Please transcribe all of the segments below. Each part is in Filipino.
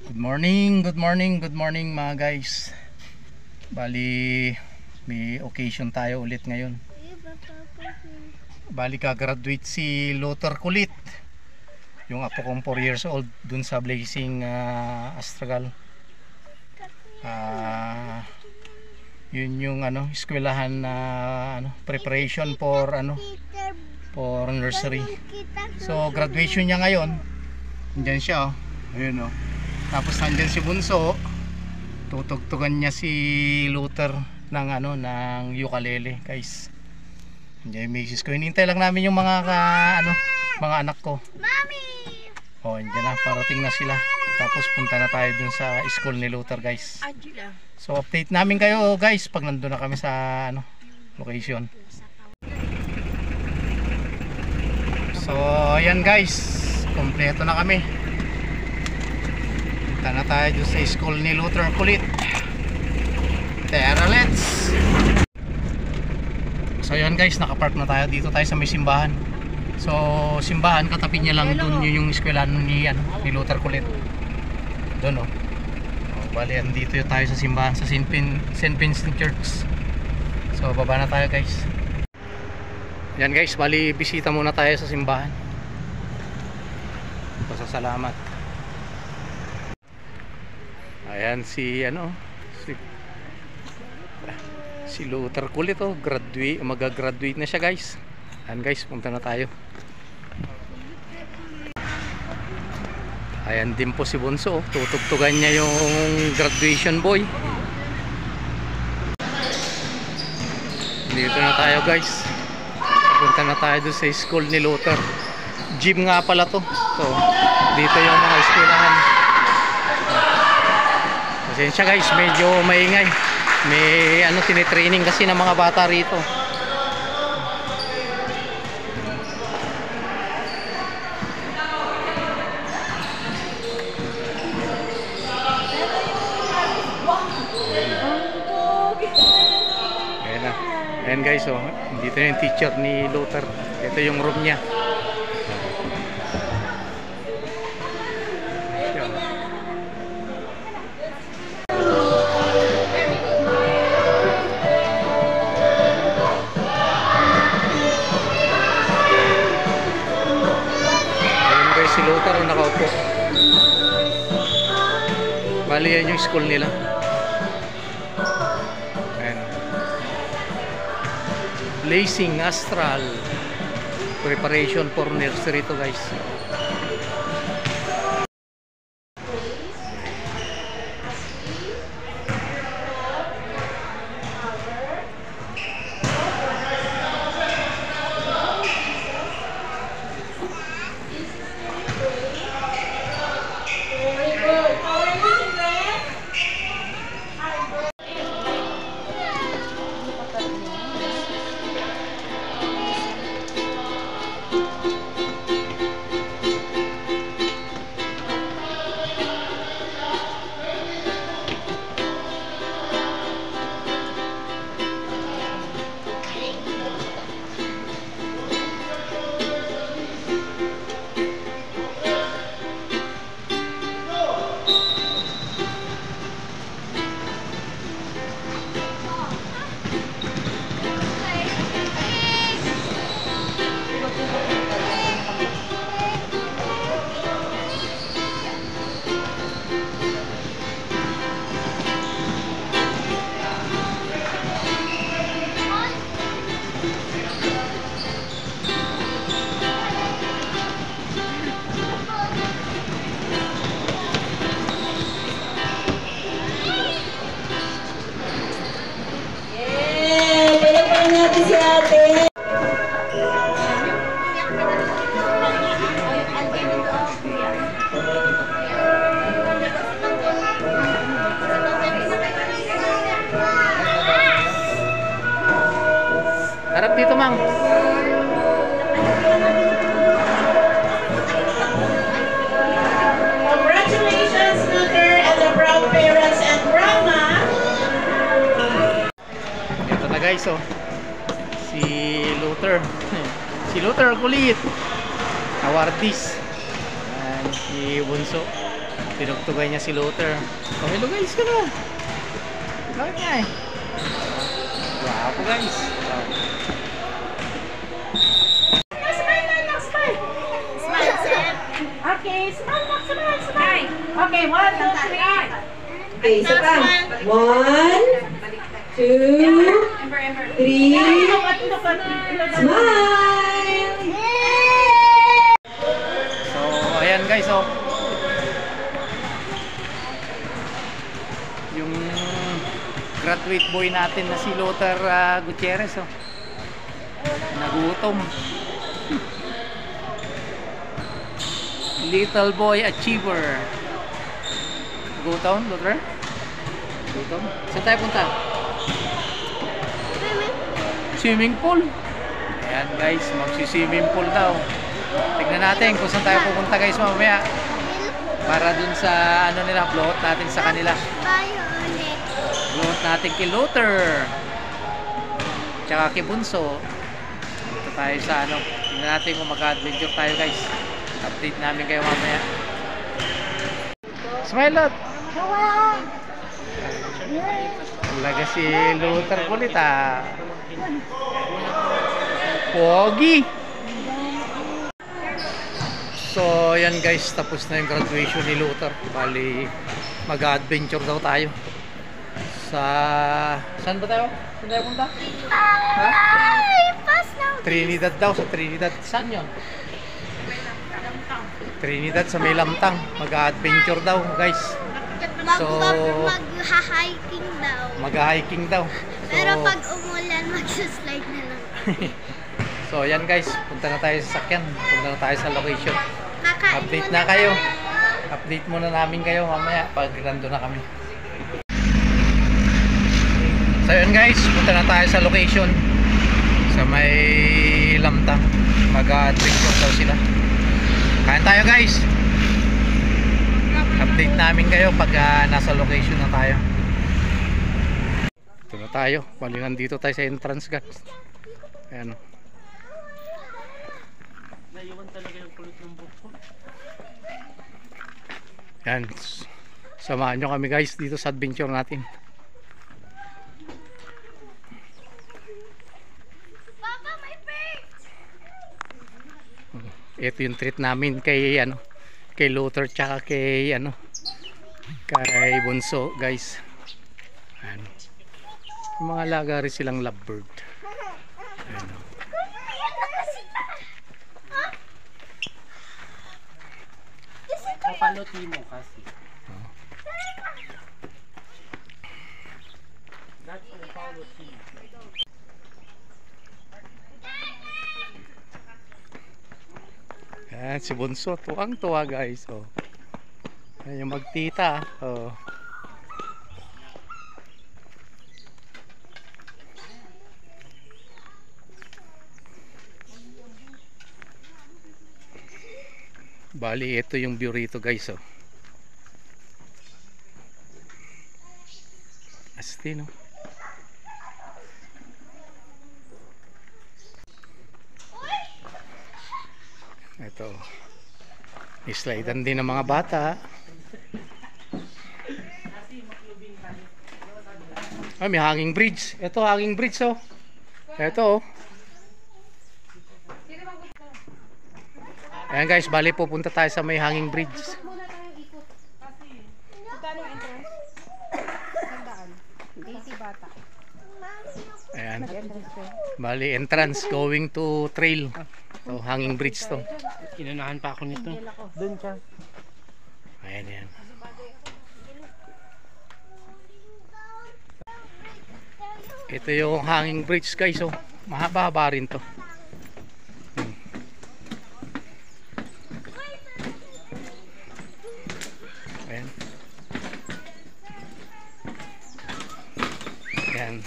Good morning mga guys. Bali may occasion tayo ulit ngayon. Bali ka-graduate si Luther Kulit, yung apo kong 4 years old dun sa Blazing Astragal. Yun yung eskwelahan na preparation for for nursery. So graduation niya ngayon. Nandiyan siya, ayun Tapos nandiyan si Bunso, tutugtugan niya si Luther ng ng ukulele, guys. Nandiyan yung misis ko. Hinintay lang namin yung mga mga anak ko. Mami. Nandiyan na, parating na sila. Tapos punta na tayo dun sa school ni Luther, guys. So update namin kayo, guys, pag nandun na kami sa location. So ayan, guys, kompleto na kami. Punta na tayo dun sa school ni Luther Kulit. Tara, let's! So ayan, guys, nakapark na tayo. Dito tayo sa may simbahan. So simbahan, katabi niya lang dun yung eskwelahan ni Luther Kulit. Doon bali, andito tayo sa simbahan sa St. Vincent Church. So baba na tayo, guys. Yan, guys, bali bisita muna tayo sa simbahan. Pasasalamat. Ayan si si Luther Kulit, mag-graduate na siya, guys. Ayan, guys, punta na tayo. Ayan din po si Bunso, tutugtugan niya yung graduation boy. Dito na tayo, guys. Punta na tayo doon sa school ni Luther. Gym nga pala to. So dito yung mga eskwelahan. Pasensya, guys, medyo maingay. May tinitraining kasi ng mga bata rito. Ayan, guys, dito yung teacher ni Luther. Ito yung room niya. Ayan, guys, si Luther nakaupo. Bali, yan yung school nila. Blazing Astral preparation for nursery to, guys. Natin si ate. Harap dito, ma'am. Congratulations, Luther, and the proud parents and grandma. Ito na, guys, si Luther Kulit, awardis. Si Bunso. Tinugtugay niya si Luther. Oh, hello guys, ka na. Bakit nga eh? Wow guys. Wow. Okay, smile. Okay, 1, 2, 3. Okay, isa pa. 1, 2, 3. Smile! So, ayan guys, oh. Yung graduate boy natin na si Luther Gutierrez, oh. Nagutom. Little boy achiever. Gutom, Luther? Gutom? Saan tayo punta? Swimming pool. Ayan guys, magsi-swimming pool daw. Tignan natin kung saan tayo pupunta guys mamaya. Para dun sa ano nila, float natin sa kanila. Float natin kay Luther. Tsaka kay Bunso. Dito tayo sa ano. Tignan natin kung mag-adventure tayo guys. Update namin kayo mamaya. Smile out! Talaga si Luther kulit ah. Pogi! So yan guys, tapos na yung graduation ni Luther. Bali mag-adventure daw tayo. Saan ba tayo? Saan tayo punta? Ha? Trinidad daw, sa Trinidad. Saan yun? Trinidad sa may Lamtang. Mag-adventure daw guys. So mag-hiking daw. Mag-hiking daw. Pero pag umulan, mag-slide na lang. So yan guys, punta na tayo sa sakyan. Punta na tayo sa location. Kakain Update muna na kayo. tayo. Update muna namin kayo mamaya pag nandun na kami. So yan guys, punta na tayo sa location. Sa may Lamtang. Mag-adventure daw sila. Kain tayo guys. Update namin kayo pag nasa location na tayo. Ito na tayo. Bali nandito tayo sa entrance guys. Ayan. Naiwan talaga yung kulit ng buhok ko. Ayan. Samahan nyo kami guys dito sa adventure natin. Papa, my bird! Ito yung treat namin kay ano, kay Luther tsaka kay ano, kay Bunso guys. Ayan. Yung mga alaga rin silang lovebird. Ayan. Kapaloti mo kasi. That's the kapaloti. Ayan, si Bunso, tuwang-tuwa guys. Oh. Ayan yung magtita. Oh. Bali, ito yung view rito guys. Oh. Asti, no? Ito. Islidean din ng mga bata. Ah, may hanging bridge. Ito hanging bridge oh. Ito oh. Ayan guys, bali pupunta tayo sa may hanging bridge. Ayan. Bali entrance going to trail. So hanging bridge to. Kinunahan pa ako nito. Doon siya. Ayan yan. Ito yung hanging bridge guys oh. Mahaba-haba rin to. Ayan. Ayan.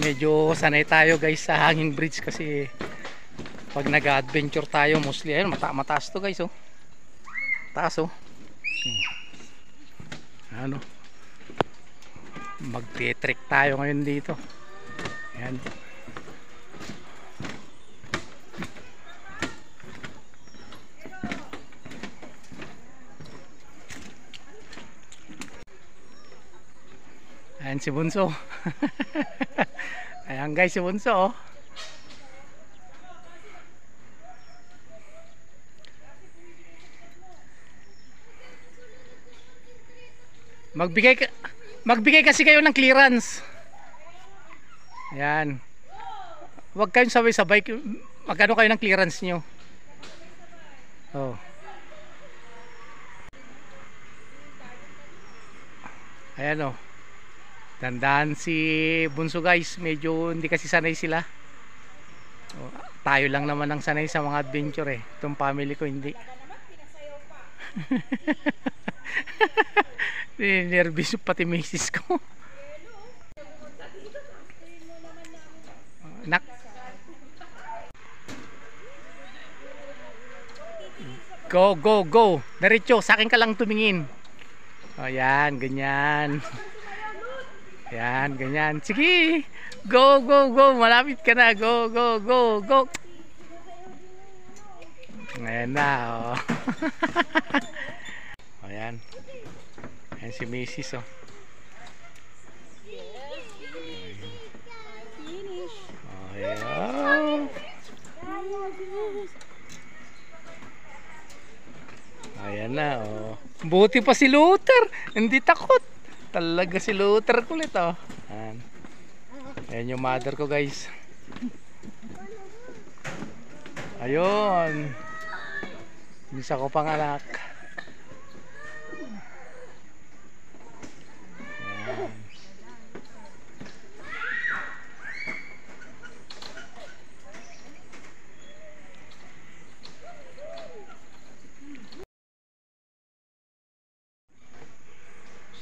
Medyo sanay tayo guys sa hanging bridge kasi pag nag-adventure tayo mostly ayun mataas to guys oh. Taas oh. Ano? Magte-trek tayo ngayon dito. Ayan. Ayan si Bunso. Ayan guys, si Bunso. Magbigay kasi kayo ng clearance. Ayan. Huwag kayong sabay-sabay. Magkano kayo ng clearance nyo? Oh. Ayan oh. Tandaan si Bunso guys. Medyo hindi kasi sanay sila. Oh, tayo lang naman ang sanay sa mga adventure eh. Itong family ko hindi. Nervous pati misis ko. Nak. Go, go, go. Diretso, sa akin ka lang tumingin. O yan, ganyan. Yan, ganyan. Sige. Go, go, go. Malapit ka na. Go, go, go, go. Ayan na, oh. Ayan. Ayan si Mrs. Oh. Ayan. Ayan na, oh. Buti pa si Luther. Hindi takot. Talaga si Luther kulit, oh. Ayan. Ayan yung mother ko, guys. Ayun. Isa ko pang anak. Ayan.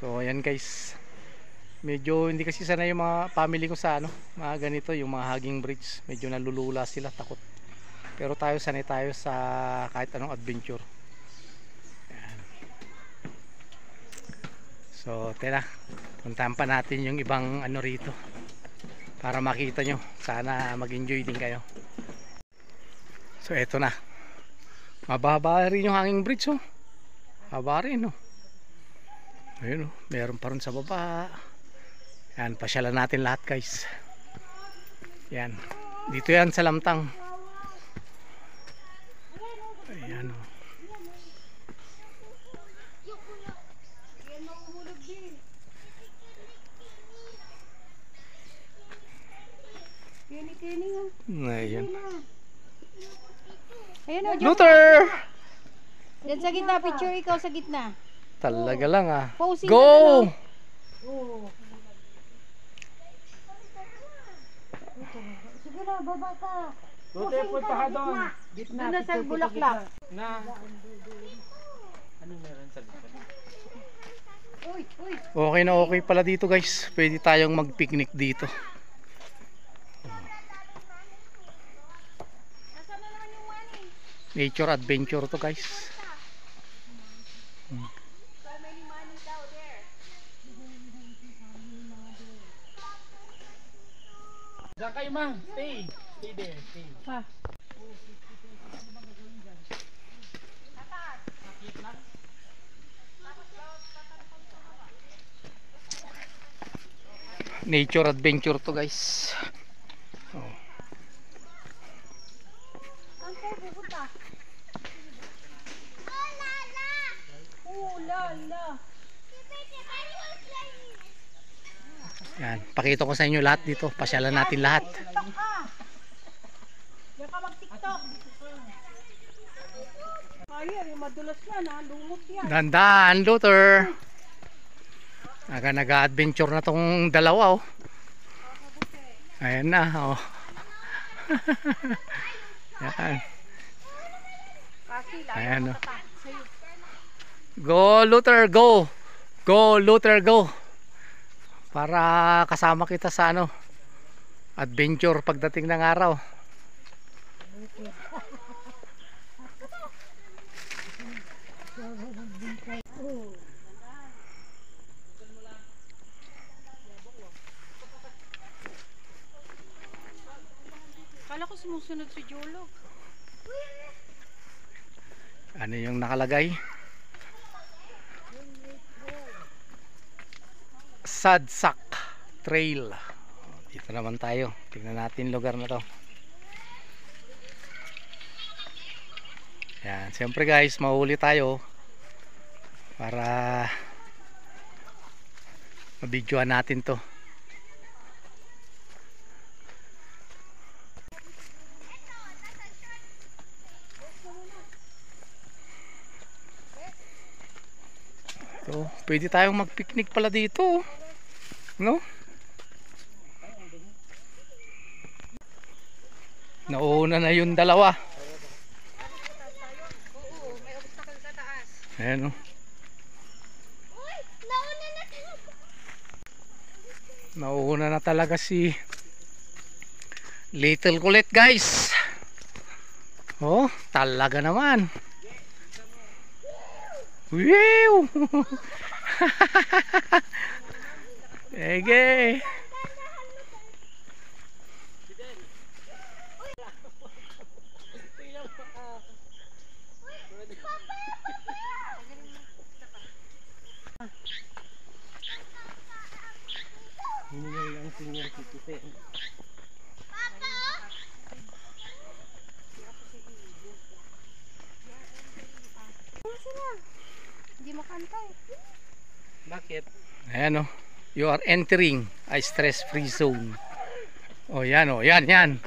So ayan guys, medyo hindi kasi sana yung mga family ko sa ano, mga ganito, yung mga hugging bridge, medyo nalulula sila, takot. Pero tayo sanay tayo sa kahit anong adventure. Ayan. So tena, puntahan pa natin yung ibang ano rito para makita nyo, sana mag-enjoy din kayo. So eto na, mababa rin yung hanging bridge, oh. Haba rin, oh. Ayun, oh, meron pa rin sa baba. Yan, pasyalan natin lahat guys. Yan, dito yan sa Lamtang. Ayan, oh. Ayan. Ayan o, Luther! dyan sa gitna, picture ikaw sa gitna. Talaga lang ah. Posing Go! ka na, no? Oo. Sige na, baba ka. Luther, punta ka doon. Gitna. Doon na sa bulaklak. Na. Ano meron sa gitna? Uy, uy. Okay na okay pala dito guys. Pwede tayong mag-picnic dito. Nature adventure to guys. Diyan kayo ma. Stay. Stay there. Stay. Pa. Nature adventure to guys. Oh. Saan kayo pupunta? Oh, lala. Yan, pakita ko sa inyo lahat dito. Pasyalan natin lahat. TikTok ka. Diyan ka mag-TikTok. Ayan, yung madulas yan ha. Lumot yan. Dandaan, Luther. Nag-adventure na tong dalawa, oh. Ayan na, oh. Ayan. Ayan, oh. Go, Luther, go. Go, Luther, go. Para kasama kita sa ano, adventure pagdating ng araw. Kala ko sumusunod si Jolo. Ano yung nakalagay? Sadsak. Trail. Dito naman tayo. Tingnan natin lugar na to. Yan, siyempre guys, mahuli tayo para mabidyoan natin to. So, pwede tayong mag-picnic pala dito, no? Nauna na yung dalawa. Ayan, no? Uy, nauna na talaga. Nauna na talaga si Little Kulit, guys. Oh, talaga naman. Wow! Ege. Hindi makanta eh. Bakit? Ayan, oh. You are entering a stress-free zone. Oh, yan, oh. Yan, yan.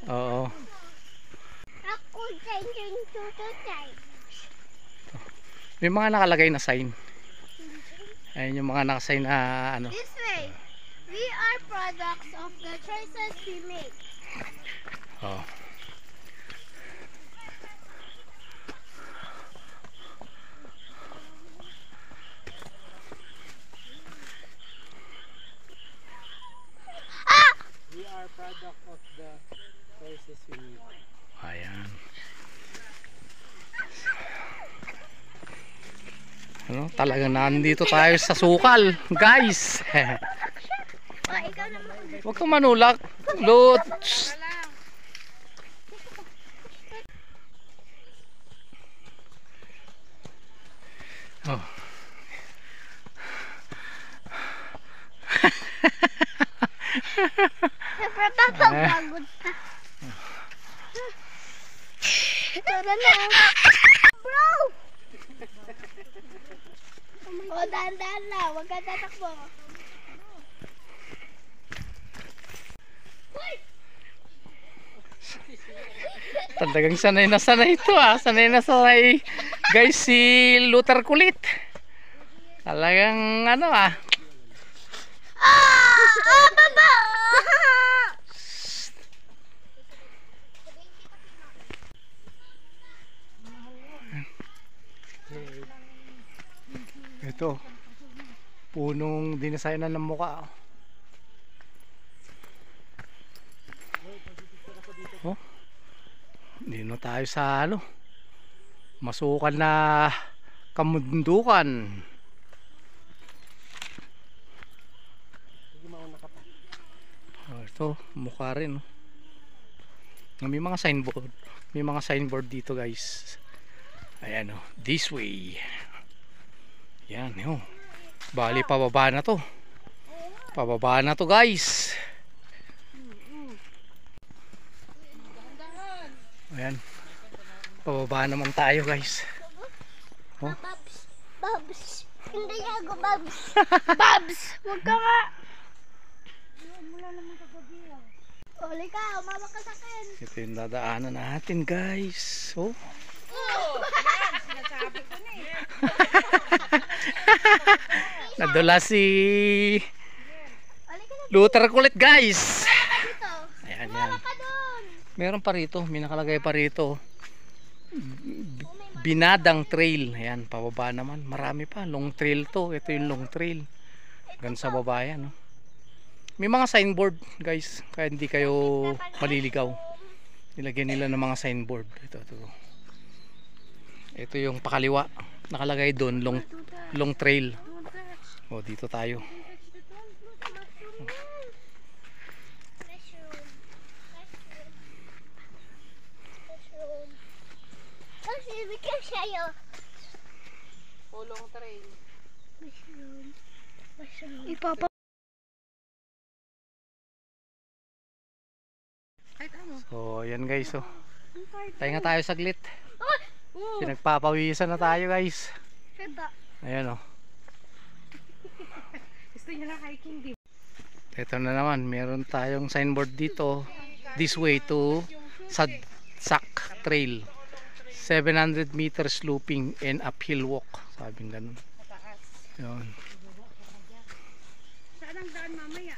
Oo. Ako changing to the time. May mga nakalagay na sign. Ayan yung mga nakasign na ano. This way. We are products of the choices we make. Oh. We are product of the choices we make. Ayan. Ano, talagang nandito tayo sa sukal, guys. Oh, ikaw naman. Huwag kang manulak. Lut. Oh. Siyempre papapagod ka. Tara na. Bro! O, dahan-dahan lang. Huwag ka tatakbo. Talagang sanay na sanay ito, ah. Sanay na sanay, guys, si Luther Kulit. Talagang ano, ah. Baba! Ito, punong dinasayanan ng mukha. Oh, hindi na tayo sa ano, masukal na kamundukan. Oh, ito, mukha rin. Oh. May mga signboard. May mga signboard dito, guys. Ayan, oh, this way. Yan, yun. Bali, pababa na to. Pababa na to, guys. Ayan. Pababa naman tayo, guys. Oh. Babs! Babs! Hindi ako, Babs! Babs! Huwag ka nga! Uli ka, umama ka sa akin. Ito yung dadaanan natin, guys. Oh. Nadula si Luther Kulit, guys. Dito. Ayan, yan. Umama ka doon. Meron pa rito, may nakalagay pa rito. Binadang Trail. Ayan, pababa naman. Marami pa, long trail to. Ito yung long trail. Hanggang sa baba yan, no? May mga signboard, guys, kaya hindi kayo maliligaw. Nilagyan nila ng mga signboard. Ito yung pakaliwa. Nakalagay doon, long trail. O, dito tayo. Pulong trail. Ipapa. So ayan guys, oh. Tayo tayo saglit. Pinagpapawisan na tayo guys. Ayan, oh. Gusto niya lang hiking din. Ito na naman, meron tayong signboard dito. This way to Sadsak Trail. 700 meters looping and uphill walk. Sabing ganun. Yun. Saan ang daan mamaya?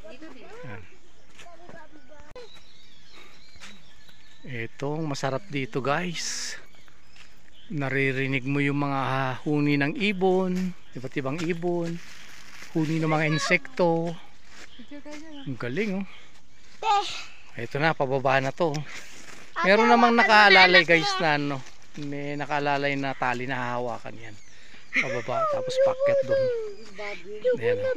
Dito din. Yan. Itong masarap dito guys. Naririnig mo yung mga huni ng ibon, iba't ibang ibon, huni ng mga insekto. Ang galing, oh. Ito na, pababa na to. Meron namang nakaalalay guys na ano, may nakaalalay na tali na hahawakan yan. Pababa, tapos packet doon. Ayan, oh.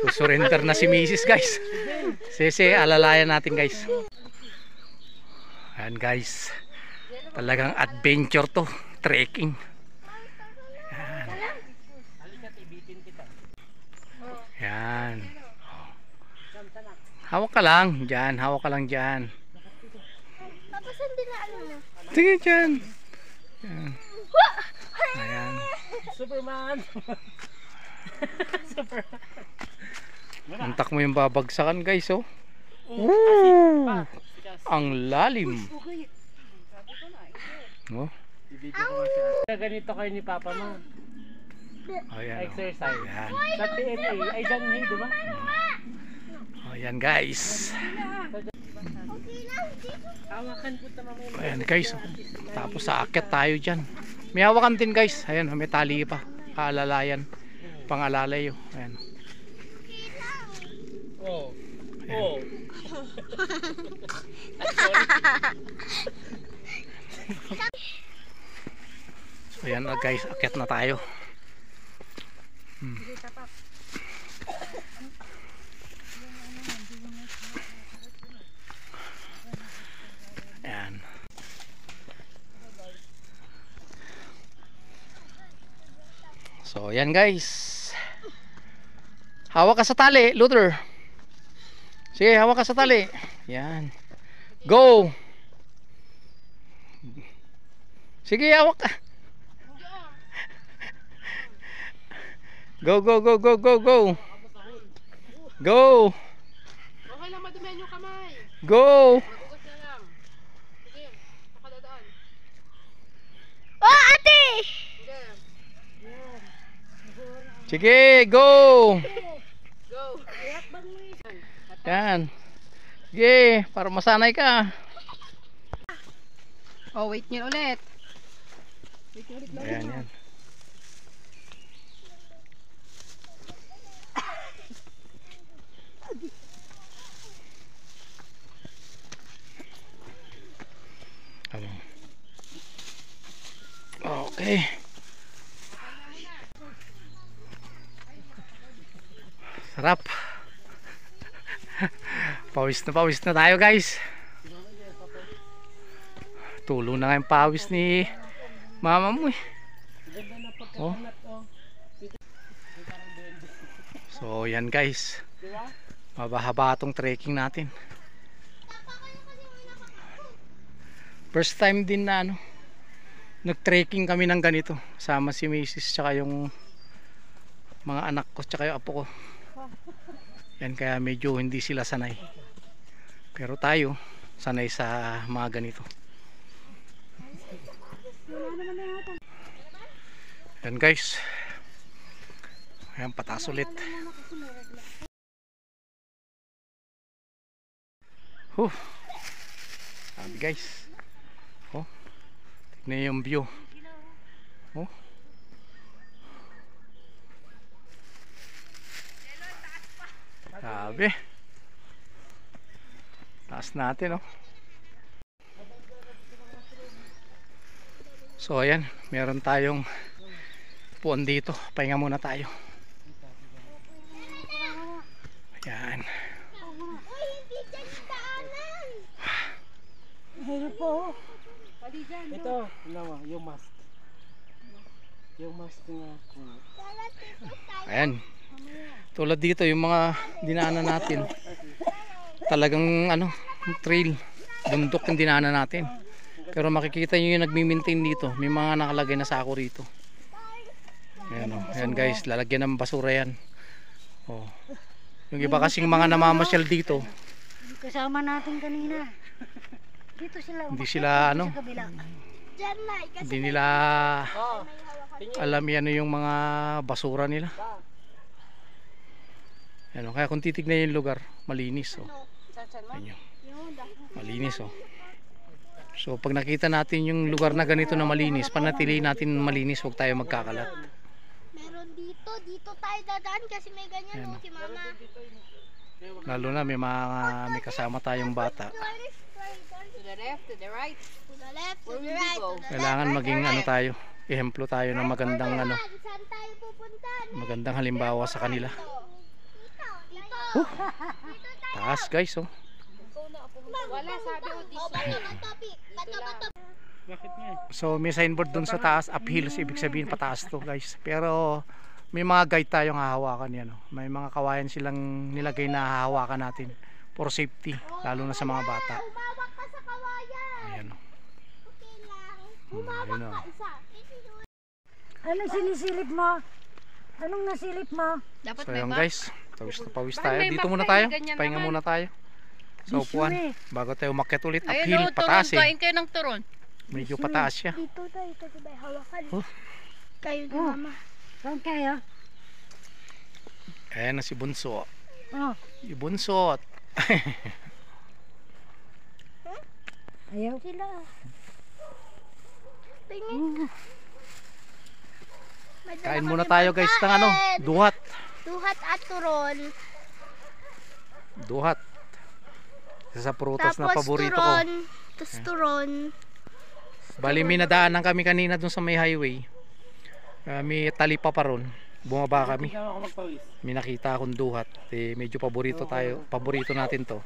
Susurrender na si Mrs. guys. Sese, alalayan natin guys. Ayan guys. Talagang adventure to. Trekking. Ayan. Ayan. Hawak ka lang. Diyan. Hawak ka lang dyan. Tapos hindi na ano na. Sige dyan. Ayan. Ayan. Superman. Antak mo yung babagsakan guys, oh. Woo! Ang lalim. Oh. Ganito kayo ni Papa mo. Ayan, oh. Exercise. Ayan. Sa TNA. Ay, dyan hindi, diba? Ayan guys. Hawakan po tama mo. Ayan guys. Tapos aakyat tayo dyan. May hawakan din guys. Ayan, may tali pa. Kaalalayan. Pangalalay, oh. Ayan. Oh. Oh. So ayan na guys. Aakyat na tayo. Ayan. So ayan guys. Hawak ka sa tali, Luther. Sige, hawak ka sa tali. Yan. Go. Sige, hawak ka. Go, go, go, go, go, go. Go. Okay lang, madumihan yung kamay. Go. Magugot na lang. Sige, makadadaan. Oh, ate! Sige, go. Go. Yan. Sige, para masanay ka. Oh, wait nyo ulit. Ayan, yan. Okay. Sarap. Pawis na tayo guys. Tulo na nga yung pawis ni mama mo, eh. Oh. So yan guys. Mabahaba itong trekking natin. First time din na ano, nag-trekking kami ng ganito. Sama si Mrs. tsaka yung mga anak ko tsaka yung apo ko. Yan, kaya medyo hindi sila sanay. Pero tayo sanay sa mga ganito. Yan guys. Ayan, pataas ulit. Sabi guys. Oh, tignan yung view. Oh. Sabi. Taas natin, oh. So ayan, meron tayong puon dito. Pahinga muna tayo. Ayan. Ito, yung mask. Ayan. Tulad dito yung mga dinaanan natin. Talagang ano, trail, bundok yung dinaanan natin. Pero makikita nyo yung nagmi-maintain dito. May mga nakalagay na sako rito. Ayan, oh. Ayan guys, lalagyan ng basura yan. Oh. Yung iba kasing mga namamasyal dito, Kasama natin kanina. Dito sila. hindi sila ano, Sa kabila. Diyan na, kasi hindi nila alam yan yung mga basura nila. Ayan, oh. Kaya kung titignan yung lugar, malinis. Oh. Ayan, malinis. Oh. So pag nakita natin yung lugar na ganito na malinis, panatilihin natin malinis, huwag tayo magkakalat. meron dito tayo dadaan kasi may ganyan Ayan, si mama. Lalo na may kasama tayong bata. To the left, to the right. To the left, to the right. Kailangan maging ano tayo, ehemplo tayo ng magandang ano, Saan tayo pupunta? magandang halimbawa sa kanila. Dito. Taas guys, oh. Wala sabi ko this way. Bato. So may signboard dun sa taas, uphill, so ibig sabihin pataas to guys. Pero may mga guide tayong hahawakan yan, oh. May mga kawayan silang nilagay na hahawakan natin for safety, lalo na sa mga bata. Humawak ka sa kawayan. Ayan, oh. Okay lang. Ayun, Humawak oh. ka isa. Anong sinisilip mo? Anong nasilip mo? So yun guys, pawis tayo. Dito muna tayo, pahinga muna tayo sa upuan bago tayo umakyat ulit. Uphill, pataas eh. Kain kayo ng turon. Medyo pataas siya. Dito tayo kasi may hawakan. Oh. Kayo ni mama. Saan kayo? Ayan na si Bunso. Oh, Si Bunso. ayaw. Sila. Tingin. May dala Kain muna kami tayo guys ng ano, pagkain. duhat. Duhat at turon. Duhat. Isa sa prutas na Tapos paborito turon. ko. Tapos turon. Bali may nadaanan kami kanina dun sa may highway. May talipa pa ron. Bumaba kami. Ikaw ako magpawis. May nakita akong duhat. Eh, medyo paborito tayo. Paborito natin to.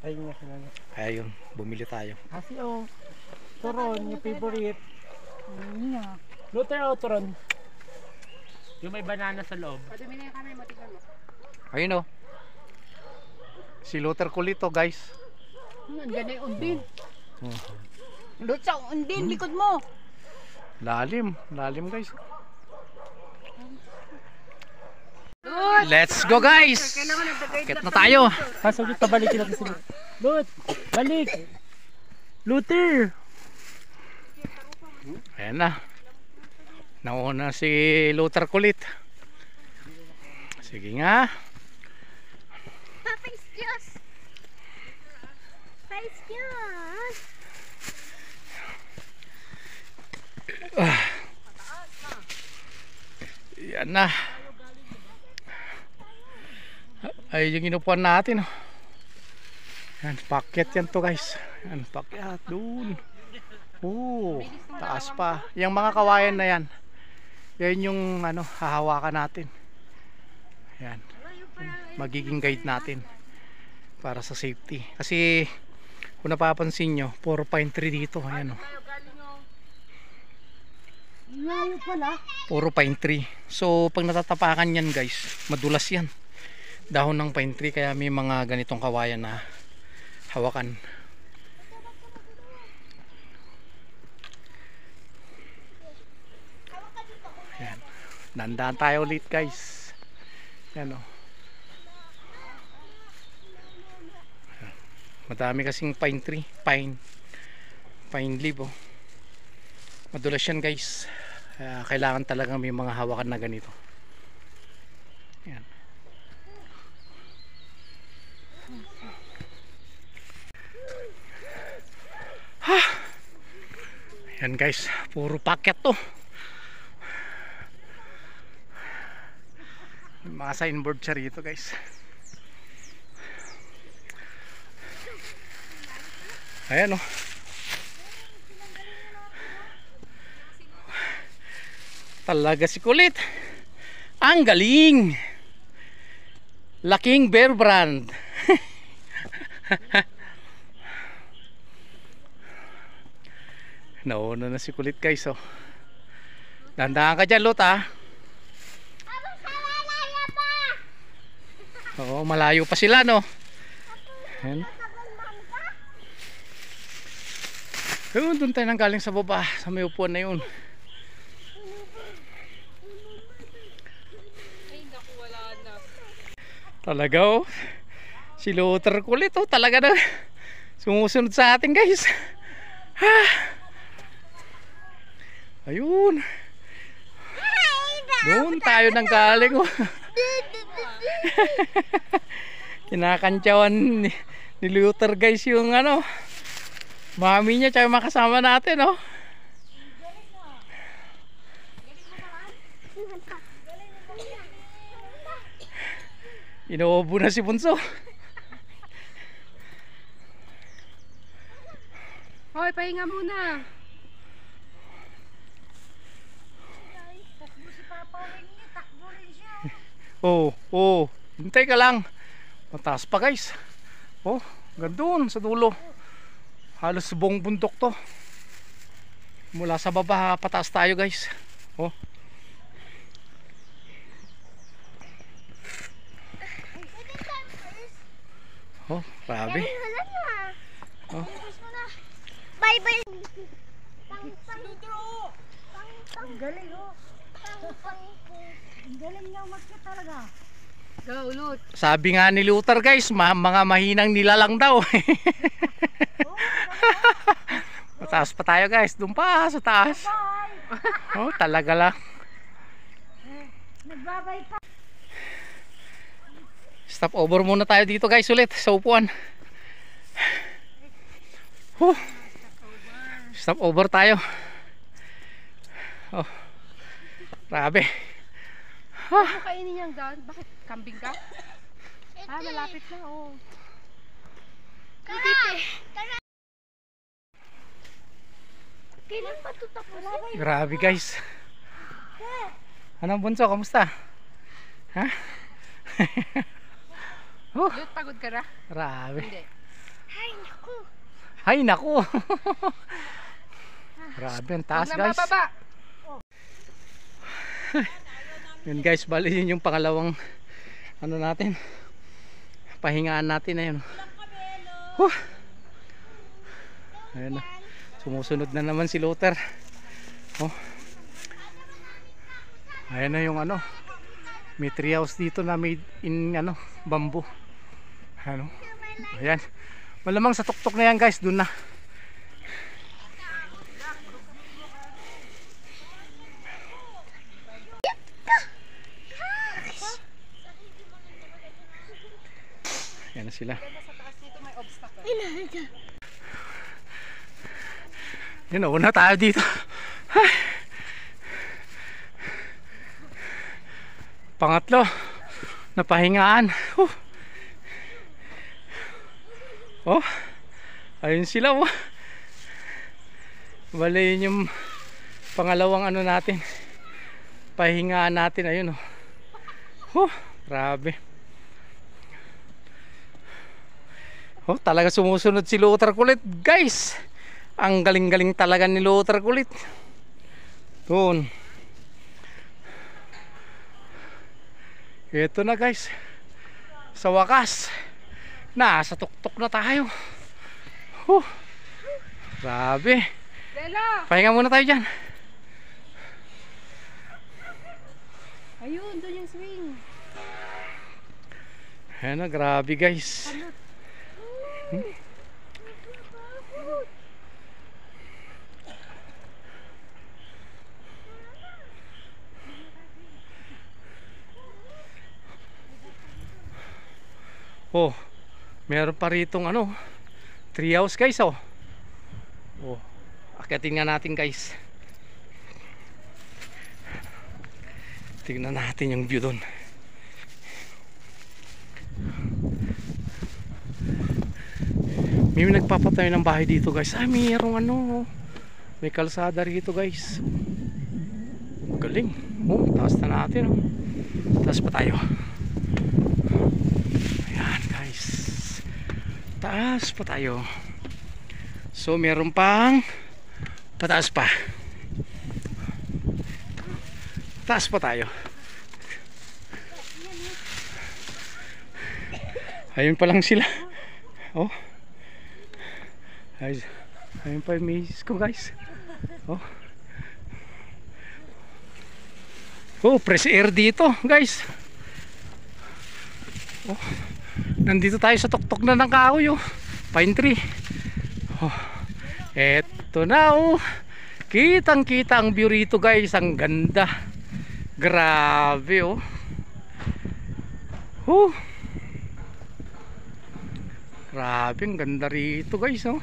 Ayun nga sila. Ayun, bumili tayo. Kasi oh, turon, yung favorite. Niya. Luther o turon? Yung may banana sa loob. Ayun oh. Si Luther Kulito guys. Nandiyan na yung undin. Oh. Doon sa undin, likod mo. Lalim guys. Let's go guys. Akit na tayo. Kaso dito balikin natin si Luther. Lut! Balik! Luther! Ayan na. Nauna si Luther Kulit. Sige nga. Papa excuse. Papa excuse. Yan na. Ay yung inupuan natin. Oh. Yan, packet yan to guys. Yan, packet doon. Taas pa. Yung mga kawayan na yan. Yan yung ano, hahawakan natin. Yan. Magiging guide natin para sa safety. Kasi kung napapansin nyo, puro pine tree dito. Ayan, oh. Ngayon pala. Puro pine tree. So pag natatapakan yan guys, madulas yan. Dahon ng pine tree, kaya may mga ganitong kawayan na hawakan. Yan. Dandaan tayo ulit guys. Yan oh. Madami kasing pine tree, pine leaf oh. Madulas yan guys. Kailangan talaga may mga hawakan na ganito. Yan. Yan guys, puro packet to. May mga signboard siya rito guys. Ayan oh. Talaga si Kulit. Ang galing. Laking Bear Brand. Nauna na si Kulit guys oh. Dandahan ka dyan, Lot, ha? Oo, malayo pa sila, no? Ayan. Ayun, doon tayo nang galing sa baba, sa may upuan na yun. Talaga, oh. Si Luther kulit, oh. Talaga na sumusunod sa atin, guys. Ha. Ayun. Doon tayo nang galing, oh. Kinakantyawan ni Luther, guys, yung ano, mami niya tsaka mga kasama natin, oh. Inuubo na si Bunso. Hoy, pahinga muna. Oh, oh, hintay ka lang. Mataas pa, guys. Oh, gandun sa dulo. Halos buong bundok to. Mula sa baba pataas tayo, guys. Oh. Oh, grabe. Oh. Bye bye. Ang galing, oh. Ang galing niya umakyat talaga. Go, Lut. Sabi nga ni Luther, guys, mga mahinang nilalang daw. Mataas pa tayo, guys. Doon pa sa taas. Oh, talaga lang. Nagbabay pa. Stop over muna tayo dito, guys, ulit sa upuan. Stop over tayo. Oh, grabe. Ano kainin niyang daan? Bakit? Kambing ka? Ah, malapit na, oh. Kailan pa ito tapos? Grabe, guys. Anong Bunso, kamusta? Ha? Lut, pagod ka na? Grabe. Hindi. Ay, naku. Ay, naku. Grabe, ang taas, Huwag na guys. mababa. Yun, guys, bali yun yung pangalawang ano natin, pahingaan natin na yun. Ayan na, sumusunod na naman si Luther. Oh. Ayan na yung ano, may tree house dito na made in ano, bamboo. Ano? Ayan, malamang sa tuktok na yan, guys, dun na. Yan na sila. Yun, una tayo dito. Ay. Pangatlo, napahingaan. Oh, ayun sila, oh. Bali yun yung pangalawang ano natin, pahingaan natin. Ayun, oh. Grabe. Oh, talaga sumusunod si Luther kulit, guys. Ang galing-galing talaga ni Luther kulit. Doon. Ito na, guys. Sa wakas, nasa tuktok na tayo. Grabe. Bella! Pahinga muna tayo dyan. Ayun, doon yung swing. Ayan na, grabe, guys. Oh, meron pa ritong ano, tree house, guys, oh. Oh, akyatin nga natin, guys. Tingnan natin yung view doon. May nagpapatayo ng bahay dito, guys. Ay, mayroong ano, may kalsada rito, guys. Galing. Oh, taas na natin, oh. Taas pa tayo. Ayan, guys. Taas pa tayo. So, meron pang pataas pa. Taas pa tayo. Ayun pa lang sila. Oh. Ayun pa yung misis ko, guys. Oh. Oh, fresh air dito, guys. Oh. Nandito tayo sa tuktok na ng kahoy, oh. Pine tree. Oh. Eto na, oh. Kitang kita ang view rito, guys. Ang ganda. Grabe, oh. Grabe, ang ganda rito, guys, oh.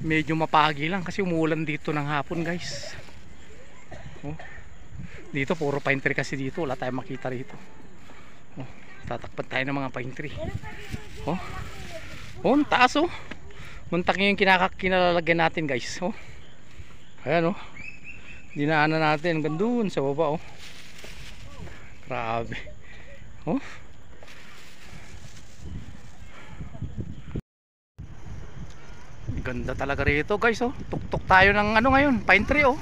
Medyo mapagi lang kasi umulan dito ng hapon, guys. Oh. Dito puro pine tree kasi dito, wala tayong makita rito. Oh, tatakpan tayo ng mga pine tree. Oh. Oh, ang taas, oh. Muntak yung kinalalagyan natin, guys. Oh. Ayan, oh. Dinaanan natin hanggang doon sa baba, oh. Grabe. Oh. Ganda talaga rito, guys, oh. Tuktok tayo ng ano ngayon, pine tree, oh.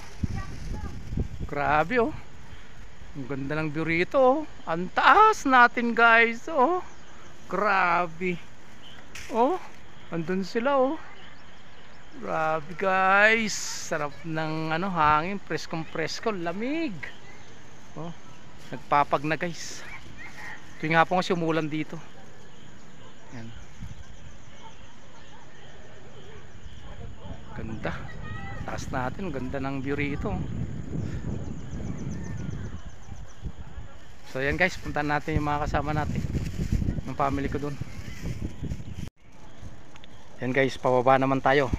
Grabe, oh. Ang ganda ng view rito, oh. Ang taas natin, guys, oh. Grabe. Oh, andun sila, oh. Grabe, guys. Sarap ng ano, hangin, preskong-presko, lamig. Oh, nagpapag na, guys. Tuwing hapon kasi umulan dito. Yan. Ganda. Taas natin, ganda ng view rito. So yan, guys, puntahan natin yung mga kasama natin, yung family ko dun. Yan, guys, pababa naman tayo.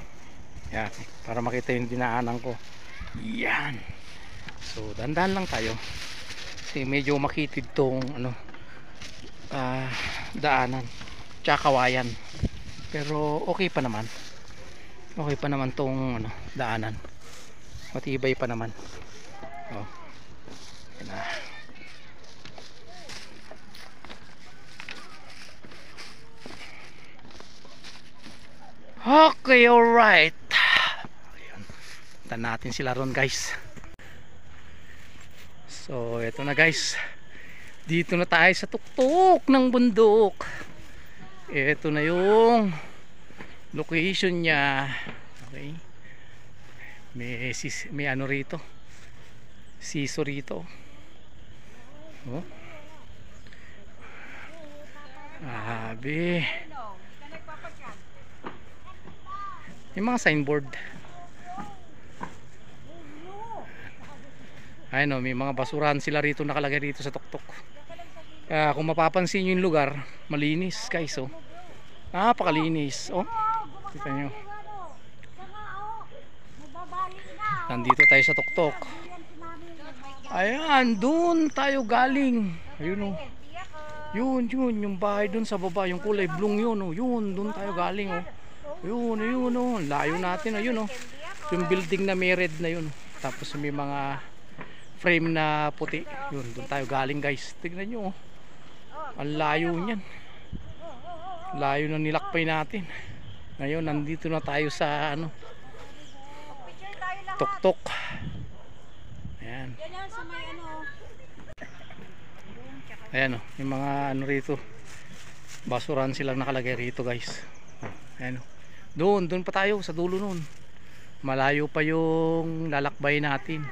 Yan, para makita yung dinaanan ko. Yan. So dandan lang tayo kasi medyo makitid tong ano, daanan tsaka kawayan, pero okay pa naman. Okay pa naman tong ano, daanan. Matibay pa naman. Oh. Yan na. Okay, alright. Ayun. Punta natin sila ron, guys. So, eto na, guys. Dito na tayo sa tuktok ng bundok. Eto na yung location niya. Okay. May ano rito, siso rito. Oh. Grabe. Yung mga signboard. Ayun, oh, may mga basurahan sila rito nakalagay rito sa tuktok. Kaya kung mapapansin nyo yung lugar, malinis, guys, oh. Napakalinis, oh. Kita nyo. Nandito tayo sa tuktok. Ayan, doon tayo galing. Ayun, oh. Yun, yung bahay doon sa baba, yung kulay blue yun, oh. Yun, doon tayo galing, oh. Yun, oh. Layo natin, ayun, oh. Yung building na may red na yun. Tapos may mga frame na puti. Yun, doon tayo galing, guys. Tignan nyo, oh. Ang layo niyan. Layo na nilakbay natin. Ngayon, nandito na tayo sa ano, tuktok. Ayan. Ayan, oh. Yung mga ano rito, basuran silang nakalagay rito, guys. Ayan, oh. Doon pa tayo sa dulo noon. Malayo pa yung lalakbay natin.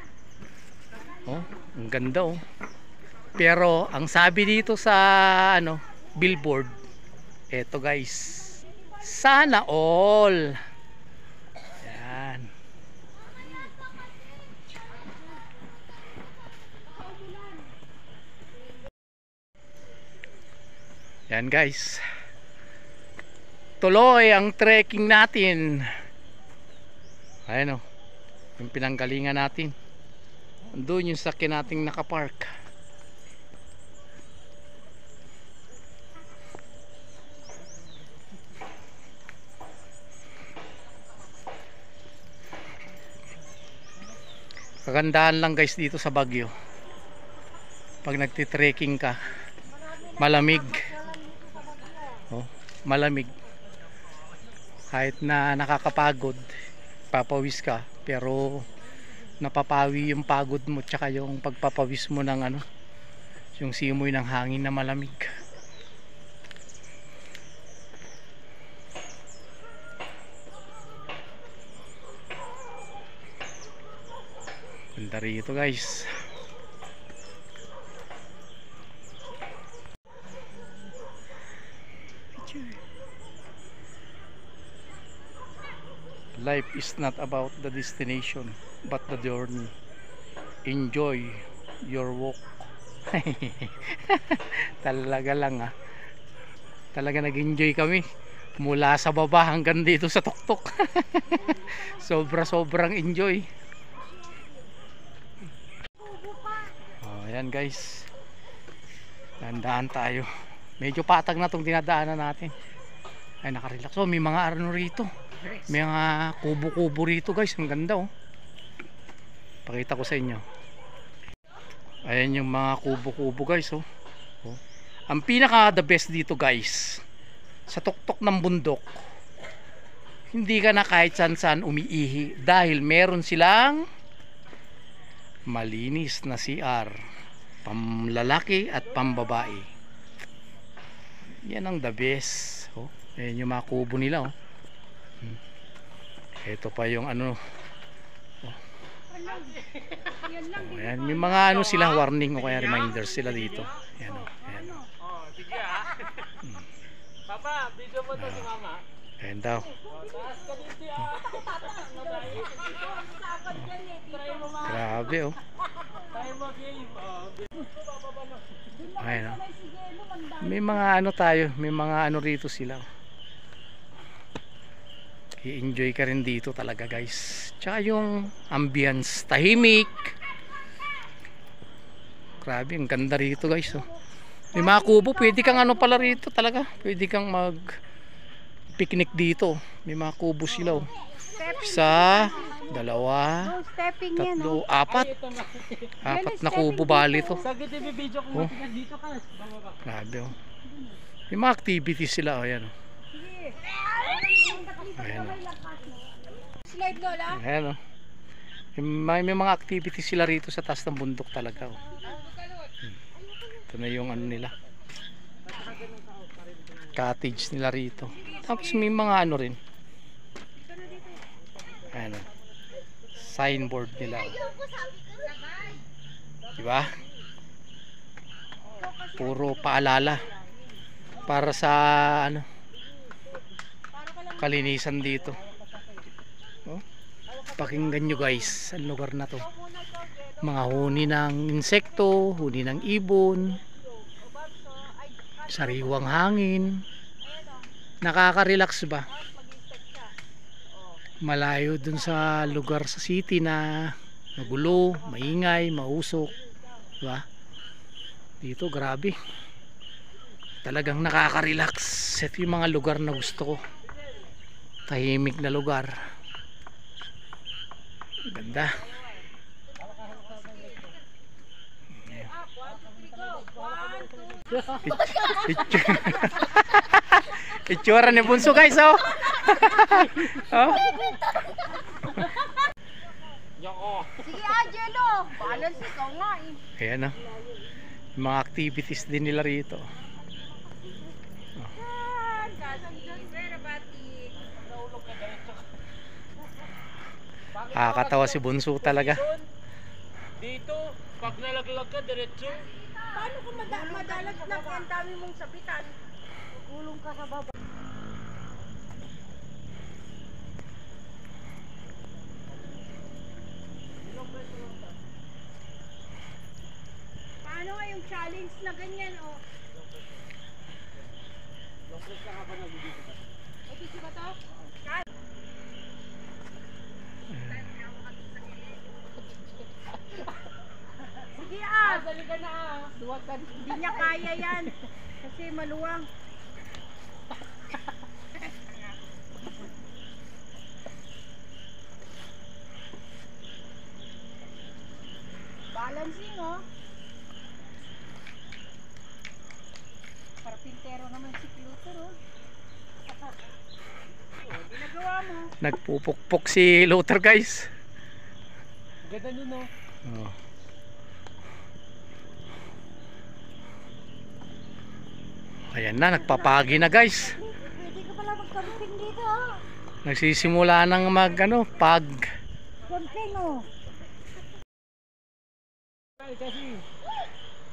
Oh, ang ganda, oh. Pero ang sabi dito sa ano, billboard, eto, guys, sana all. Yan. Yan, guys. Tuloy ang trekking natin. Ayan, oh. Yung pinanggalingan natin. Doon yung sakyan nating nakapark. Kagandahan lang, guys, dito sa Baguio. Pag nagti-trekking ka, malamig. Oh, malamig. Kahit na nakakapagod, papawis ka, pero napapawi yung pagod mo tsaka yung pagpapawis mo ng ano, yung simoy ng hangin na malamig. Ganda rito guys. Life is not about the destination but the journey. Enjoy your walk. Talaga lang talaga nag-enjoy kami mula sa baba hanggang dito sa tuktok. Sobrang enjoy. Ayan guys, dandaan tayo. Medyo patag na tong dinadaanan natin. Ay, nakarelax. May mga ano rito, may mga kubo-kubo rito guys. Ang ganda pakita ko sa inyo. Ayan yung mga kubo-kubo guys. Ang pinaka the best dito guys, sa tuktok ng bundok, hindi ka na kahit saan umiihi dahil meron silang malinis na CR, pamlalaki at pambabae. Yan ang the best. Ayan yung mga kubo nila. Ito pa yung ano. Ayan, may mga ano sila, warning o kaya reminders sila dito. Ayan ayan. Sige Papa, video mo to si Mama. Ayan daw. Grabe Ayan may mga ano tayo, may mga ano rito sila. I-enjoy ka rin dito talaga guys. Tsaka yung ambience, tahimik. Grabe, ang ganda rito guys. May mga kubo, pwede kang ano pala rito talaga. Pwede kang mag picnic dito. May mga kubo sila. Isa, dalawa, tatlo, apat. Apat na kubo bali to. Grabe may mga activities sila. Ayan ayan Slide Lola. ayan may mga activities sila rito sa taas ng bundok talaga. Ito na yung ano nila, cottage nila rito. Tapos may mga ano rin, ayan signboard nila, diba? Puro paalala para sa ano, kalinisan dito. Pakinggan nyo guys ang lugar na to. Mga huni ng insekto, huni ng ibon, sariwang hangin, nakaka-relax ba? Malayo dun sa lugar sa city na magulo, maingay, mausok, diba? Dito grabe, talagang nakaka-relax. Ito yung mga lugar na gusto ko, tahimik na lugar, ganda. Itsura ni Bunso guys. Sige Angelo, balance ikaw nga Ayan mga activities din nila rito. Katawa si Bunso talaga. Dito, pag nalaglag ka diretso. Paano kung madalag na ang dami mong sabitan? Gulong ka sa baba. Paano nga yung challenge na ganyan Ito ba to? Sige dali ka na Hindi niya kaya yan. Kasi maluwang. Balancing Para pintero naman si Pluto Ginagawa mo. Nagpupukpok si Luther guys. Ganda nun, no? Oh. Ayan na, nagpapagi na guys. Pwede ka pala mag-camping dito, ha? Nagsisimula ng pag. Camping, oh.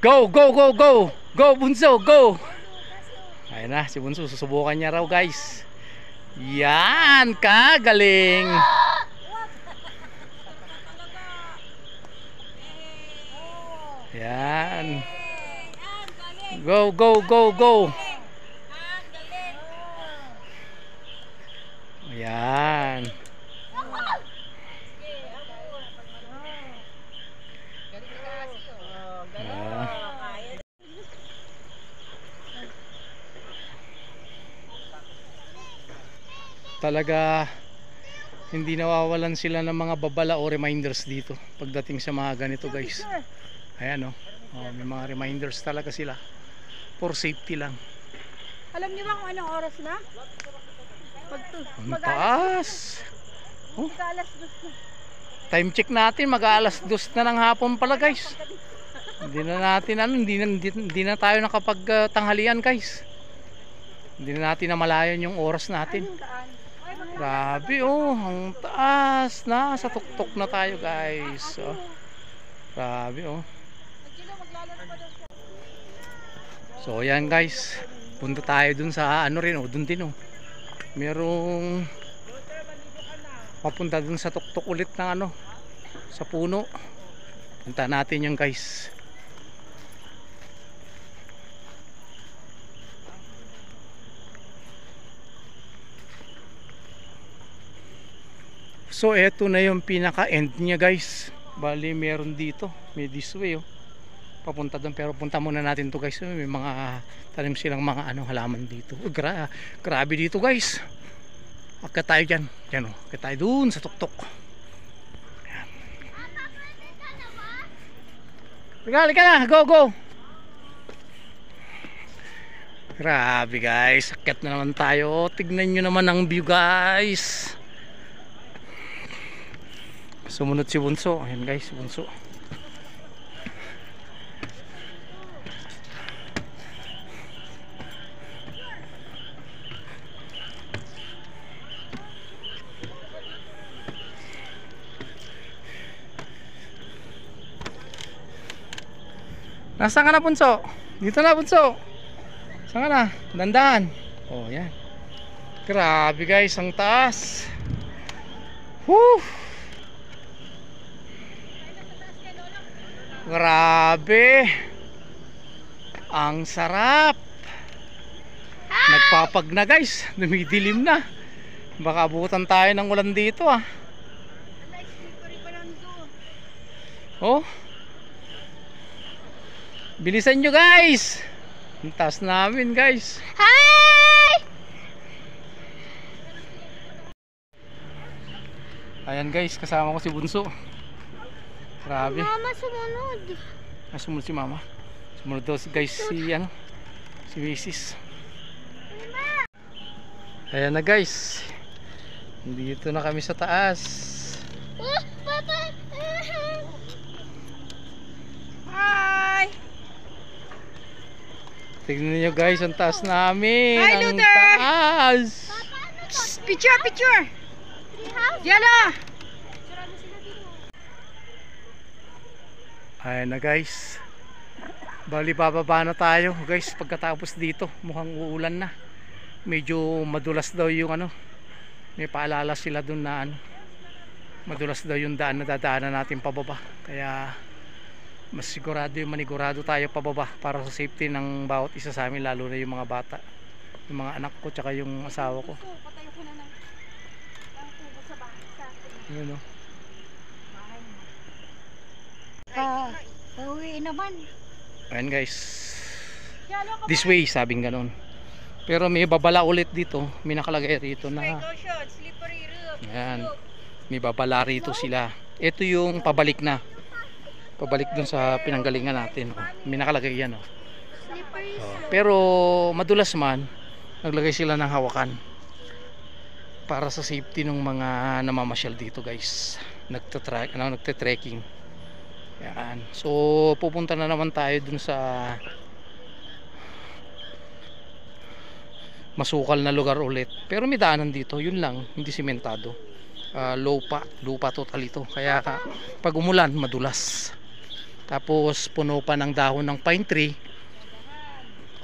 Go, go, go, go. Go, Bunso, go. Ayan na, si Bunso, susubukan niya raw guys. Yan, kagaling. Yan. Go, go, go, go. Yan. Talaga hindi nawawalan sila ng mga babala o reminders dito pagdating sa mga ganito guys. Ayan oh. Oh, may mga reminders talaga sila for safety lang. Alam niyo ba kung anong oras na? Ang taas. Oh, Mag-alas-dos na. time check natin mag-aalas 2 na ng hapon pala guys. Hindi na natin hindi na tayo nakapagtanghalian guys. Hindi na natin namalayan yung oras natin. Grabe oh, ang taas na, sa tuktok na tayo guys. Oh. Grabe oh. So ayan guys, punta tayo dun sa ano rin oh, dun din oh. Merong papunta dun sa tuktok ulit ng sa puno. Punta natin yung guys. So eto na yung pinaka end niya guys. Bali meron dito, may this way oh. Papunta doon, pero punta muna natin to guys. May mga tanim silang mga halaman dito. Grabe dito guys. Akit tayo dyan. Yan oh, akit tayo dun sa tuktok. Ayan. Halika na, go go. Grabe guys, akit na naman tayo. Tignan nyo naman ang view guys. Sumunod si Bunso. Ayan guys, si Bunso. Nasaan ka na Bunso? Dito na Bunso. Saan ka na? Dandahan. Oh yan. Grabe guys, ang taas. Woo! Grabe. Ang sarap. Nagpapag na guys. Dumidilim na. Baka abutan tayo ng ulan dito ah. Oh. Bilisan nyo guys. Ang taas namin guys. Hi! Ayan guys, kasama ko si Bunso. Grabe. Mama sumunod. Sumunod si mama. Sumunod daw guys si si Mrs. Ayan na guys. Dito na kami sa taas. Papa. Hi! Tignan nyo guys, ang taas namin. Hi, ang Luther! taas. Picture, picture! Yala! Ayan na guys. Bali bababa na tayo guys. Pagkatapos dito mukhang uulan na. Medyo madulas daw yung may paalala sila dun na madulas daw yung daan na dadaanan natin pababa. Kaya mas sigurado yung manigurado tayo pababa para sa safety ng bawat isa sa amin, lalo na yung mga bata, yung mga anak ko tsaka yung asawa ko. Yun o. Pauwi naman. Ayan guys, this way sabing ganon, pero may babala ulit dito. May nakalagay rito na ayan, may babala rito sila. Ito yung pabalik na, pabalik dun sa pinanggalingan natin. May nakalagay yan oh. Pero madulas man, naglagay sila ng hawakan para sa safety ng mga namamasyal dito guys. nagte-trekking. Yan. So pupunta na naman tayo dun sa masukal na lugar ulit. Pero may daanan dito, yun lang, hindi simentado. Lupa total ito. Kaya pag umulan, madulas. Tapos puno pa ng dahon ng pine tree.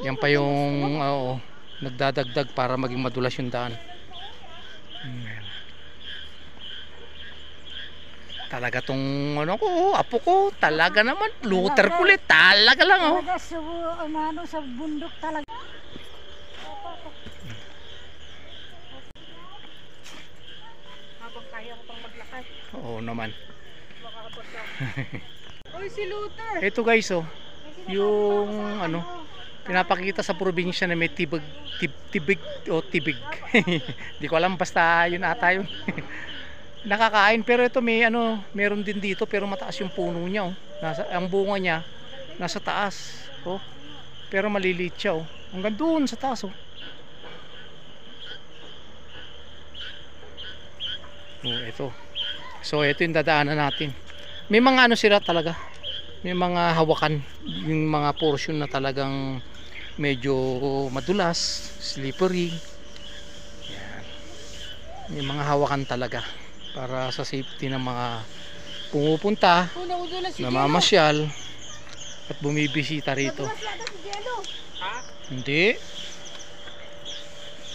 Yan pa yung nagdadagdag para maging madulas yung daan. Talaga tong apo ko, talaga naman Luther kulit, talaga lang Talaga sa bundok talaga. Habang kaya ko pang maglakad. Oo naman. Oy, si Luther! Ito guys, yung pinapakita sa probinsya na may tibig o tibig. Hindi ko alam, basta yun ata yun. Nakakain, pero ito meron din dito, pero mataas yung puno niya, ang bunga niya nasa taas, pero maliliit siya, hanggang doon sa taas, ito. So ito yung dadaanan natin. May mga sila talaga, may mga hawakan, yung mga portion na talagang medyo madulas, slippery. Yan. May mga hawakan talaga para sa safety ng mga pumupunta, namamasyal at bumibisita rito. Hindi.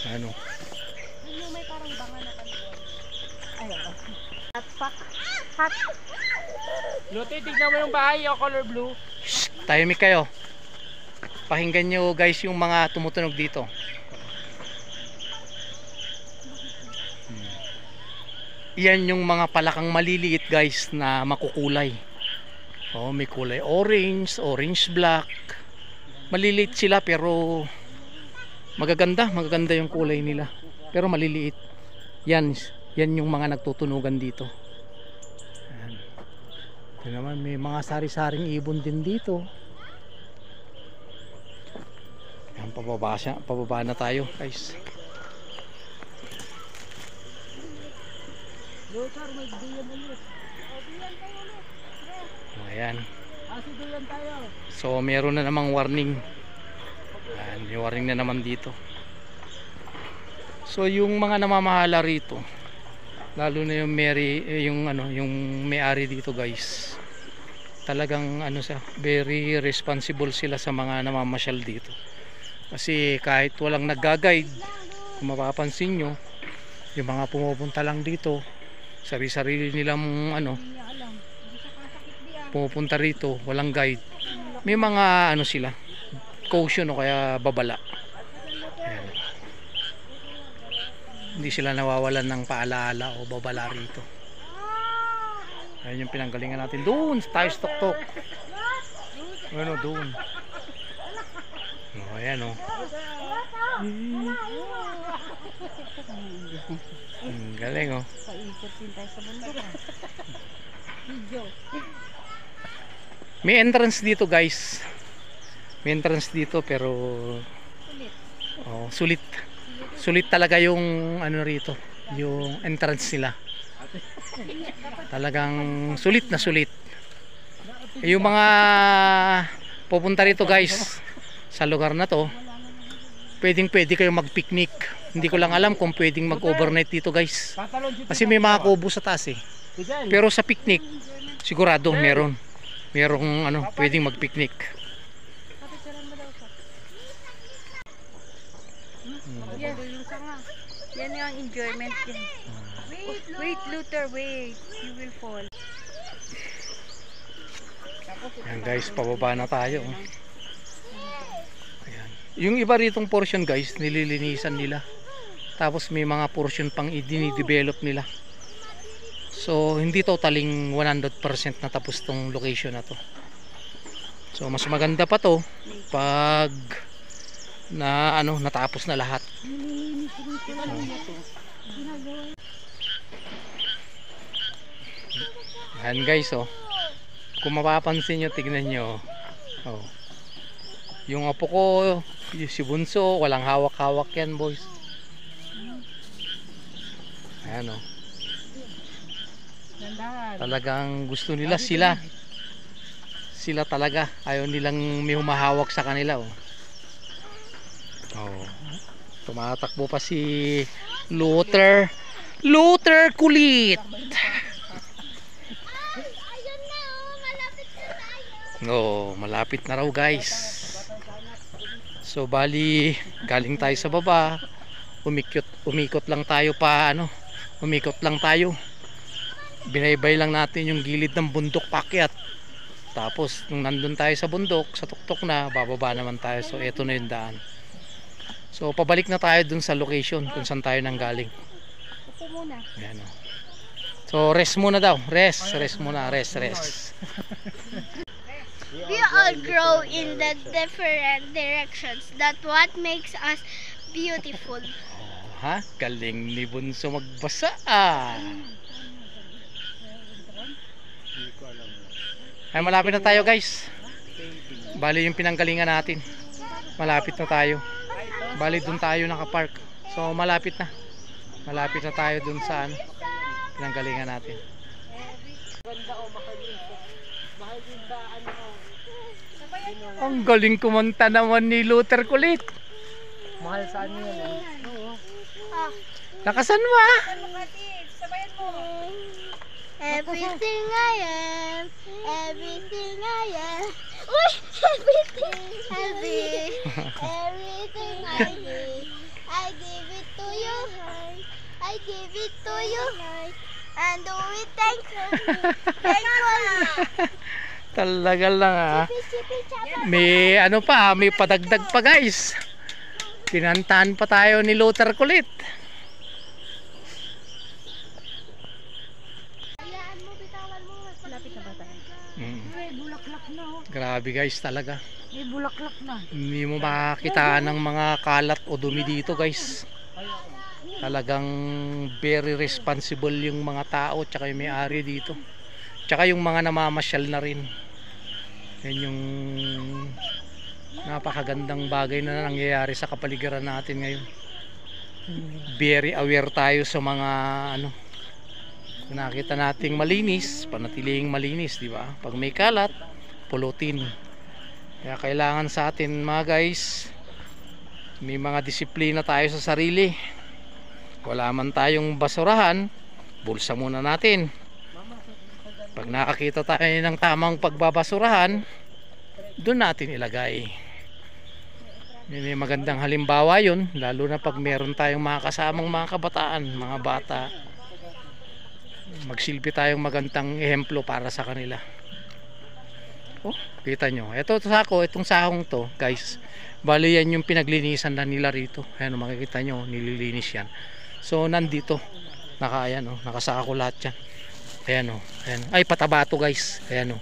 May parang banga na kanila. Ayun. Lote, tignan mo yung bahay, yung color blue. Shh, tahimik kayo. Pakinggan nyo guys yung mga tumutunog dito. Yan yung mga palakang maliliit guys na makukulay. May kulay orange, orange black. Maliliit sila pero magaganda yung kulay nila. Pero maliliit. Yan yung mga nagtutunugan dito. Ayan. Ito naman, may mga sari-saring ibon din dito. Ayan, pababa na tayo guys. Luther, may diyan ulit. Diyan tayo ulit. Ayan. Diyan tayo. So meron na namang warning. Ayan, may warning na naman dito. So yung mga namamahala rito, lalo na yung yung may-ari dito guys, talagang very responsible sila sa mga namamasyal dito. Kasi kahit walang nagga-guide, kung mapapansin nyo, yung mga pumupunta lang dito, sarili nilang pumupunta rito, walang guide. May mga sila, caution o kaya babala. Ayan. Hindi sila nawawalan ng paalaala o babala rito. Ayan yung pinanggalingan natin. Doon tayo sa tuktok. Doon. Ayan galing Paikot din tayo sa bundok. May entrance dito guys. May entrance dito pero sulit. Sulit talaga yung rito, yung entrance nila. Talagang sulit na sulit. Yung mga pupunta rito guys sa lugar na to, pwede kayong mag-picnic. Hindi ko lang alam kung pwedeng mag-overnight dito guys. Kasi may mga kubo sa taas Pero sa picnic, sigurado merong pwedeng mag-picnic. Yan yung enjoyment din. Wait, Luther, wait. You will fall. Ayan guys, pababa na tayo. Ayan. Yung iba ritong portion guys, nililinisan nila. Tapos may mga portion pang i-develop nila. So hindi totaling 100% na tapos tong location na to. So mas maganda pa to pag natapos na lahat. Ayan guys, kung mapapansin nyo, tignan nyo. Yung apo ko, si Bunso, walang hawak-hawak yan boys. Ayan Dandahan. Talagang gusto nila sila. Sila talaga. Ayaw nilang may humahawak sa kanila. Oh. Oh. Tumatakbo pa si Luther. Luther kulit. Ayun na, oh, malapit na tayo. Oh, malapit na raw guys. So bali galing tayo sa baba. Umikot lang tayo pa ano. Umikot lang tayo. Binaybay lang natin yung gilid ng bundok paakyat. Tapos nung nandun tayo sa bundok, sa tuktok na, bababa naman tayo. So eto na yung daan. So pabalik na tayo dun sa location kung saan tayo nanggaling. Ayan, oh. So rest muna daw. Rest muna. Rest. We all grow in the different directions. That's what makes us beautiful. Ha? Galing ni Bunso magbasa ah. Ay malapit na tayo guys. Bali yung pinanggalingan natin. Malapit na tayo. Bali dun tayo nakapark. So malapit na. Malapit na tayo dun sa ano, pinanggalingan natin. Ang galing kumanta naman ni Luther kulit. Mahal sa ano yan. Lakasan mo ah. Everything I am, everything I am. Uy, everything I need, I give it to your heart, I give it to your heart, and do it thankful. Talaga lang ah. May ano pa, may padagdag pa guys. Pinantahan pa tayo ni Luther kulit. May bulaklak na, oh. Grabe guys talaga. May bulaklak na. Hindi mo makakita ng mga kalat o dumi dito guys. Talagang very responsible yung mga tao tsaka yung may-ari dito. Tsaka yung mga namamasyal na rin. Yan yung napakagandang bagay na nangyayari sa kapaligiran natin ngayon. Very aware tayo sa mga ano, kung nakita nating malinis, panatiling malinis, di ba? Pag may kalat, pulutin. Kaya kailangan sa atin mga guys, may mga disiplina tayo sa sarili. Wala man tayong basurahan, bulsa muna natin. Pag nakakita tayo ng tamang pagbabasurahan, doon natin ilagay. Yun yung magandang halimbawa yun, lalo na pag meron tayong mga kasamang mga kabataan, mga bata. Magsilbi tayong magandang ehemplo para sa kanila. Oh, kita nyo. Itong sahong to, guys. Bali yan yung pinaglinisan na nila rito. Ayan, makikita nyo, nililinis yan. So, nandito. Nakasako lahat yan. Ayan o. Ayan. Ay, pataba to guys. Ayan o.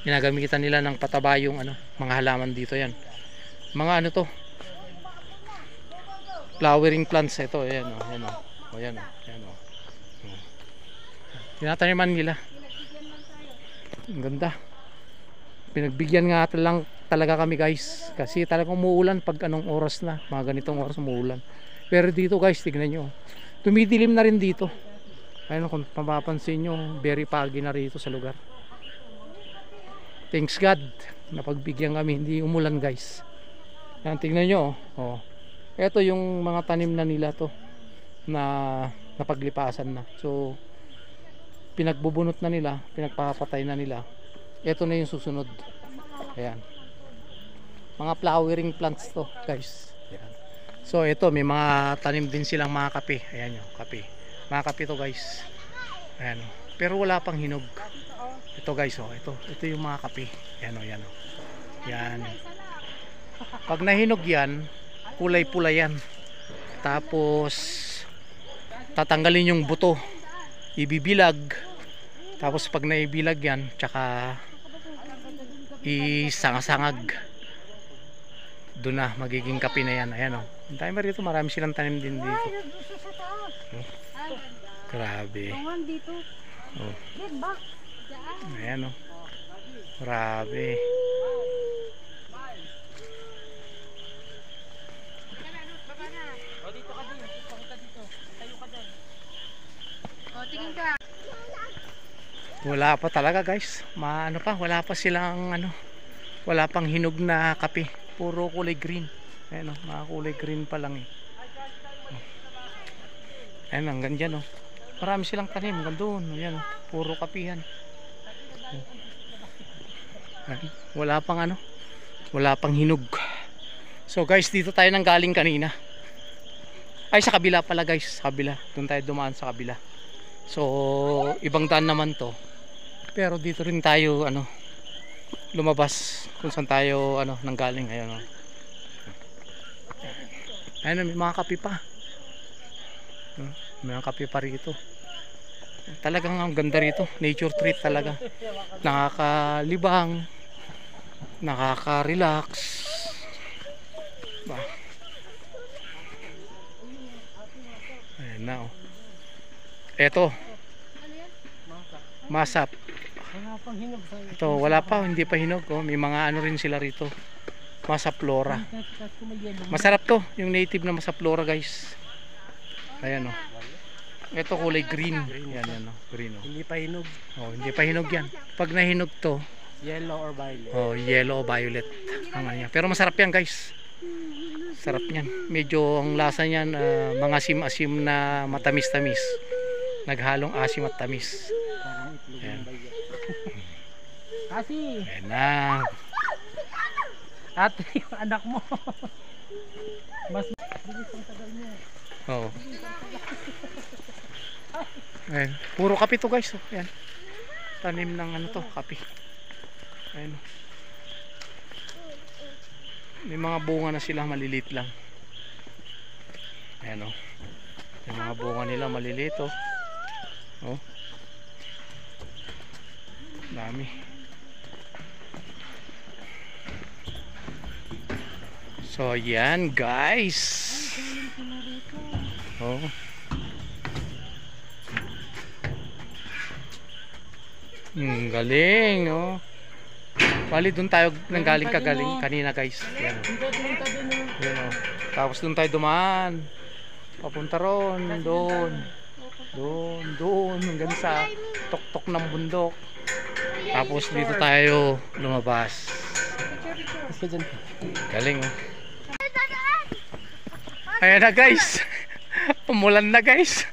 Ginagamitan nila ng pataba yung ano, mga halaman dito yan. Mga ano to? Flowering plants ito. Ayan o. Ayan o. Ayan o. Ayan o. Tinataniman nila. Ang ganda. Pinagbigyan nga lang talaga kami guys. Kasi talagang umuulan pag anong oras na. Mga ganitong oras umuulan. Pero dito guys, tignan nyo. Tumidilim na rin dito. Ayun, kung mapapansin nyo, very foggy na rito sa lugar. Thanks God. Napagbigyan kami. Hindi umulan guys. Yan, tignan nyo. Oh. Ito yung mga tanim na nila to. Na napaglipasan na. So, pinagbubunot na nila, pinagpapatay na nila. Ito na yung susunod. Ayan. Mga flowering plants to guys. Ayan. So ito, may mga tanim din silang mga kape. Ayan yung kape. Mga kape to guys. Ayan. Pero wala pang hinog. Ito guys, oh, ito yung mga kape. Ayan o, yan o. Yan. Pag nahinog yan, kulay-pula yan. Tapos tatanggalin yung buto. Ibibilag. Tapos pag naibilag yan, tsaka isangag-sangag. Doon na magiging kape na yan. Ayan o. Tayo ba rito, marami silang tanim din dito. Oh. Grabe. Dito. Oh. Diba? Ayan o. Grabe. Wala pa talaga guys. Ano pa, wala pa silang ano, wala pang hinog na kape. Puro kulay green. Ayan o, mga kulay green pa lang eh. Ayan, hanggang dyan o. Marami silang tanim, hanggang doon. Ayan o, puro kapihan. Ayan, wala pang ano, wala pang hinog. So guys, dito tayo nang galing kanina. Ay, sa kabila pala guys, sa kabila. Doon tayo dumaan sa kabila. So, ibang daan naman to. Pero dito rin tayo ano, lumabas kung saan tayo ano, nanggaling. Ayun o. Ayun, may mga kape pa. May mga kape pa rito. Talagang ang ganda rito. Nature treat talaga. Nakakalibang, nakaka-relax. Ba. Ayan na o. Eto. Masap. Ito, wala pa, hindi pa hinog oh. May mga ano rin sila rito. Masaplora. Masarap to, yung native na masaplora guys. Ayan oh. Ito kulay green. Yan oh, green oh. Hindi pa hinog. Oh, hindi pa hinog yan. Pag nahinog to, Yellow or violet. oh, yellow o violet. Ang ano yan. Pero masarap yan guys. Sarap niyan. Medyo ang lasa niyan mga asim-asim na matamis-tamis. Naghalong asim at tamis. Parang itlog Ayan. ng bagyo. Kasi, Ayan na. ate, yung anak mo. Mas bilis ang tagal mo. Oo. Ayan. Puro kape to guys. Oh. Ayan. Tanim ng ano to, kape. Ayan. May mga bunga na sila, maliliit lang. Ayan o. May mga bunga nila, maliliit o. Oh. Dami. So, yan guys. Oh. Galing, oh. Bali, doon tayo nanggaling kagaling kanina, guys. Yan, oh. Yan, oh. Tapos doon tayo dumaan. Papunta ron, doon, hanggang sa tuktok ng bundok. Tapos dito tayo lumabas. Galing, oh. Ayan na, guys. Umulan na, guys.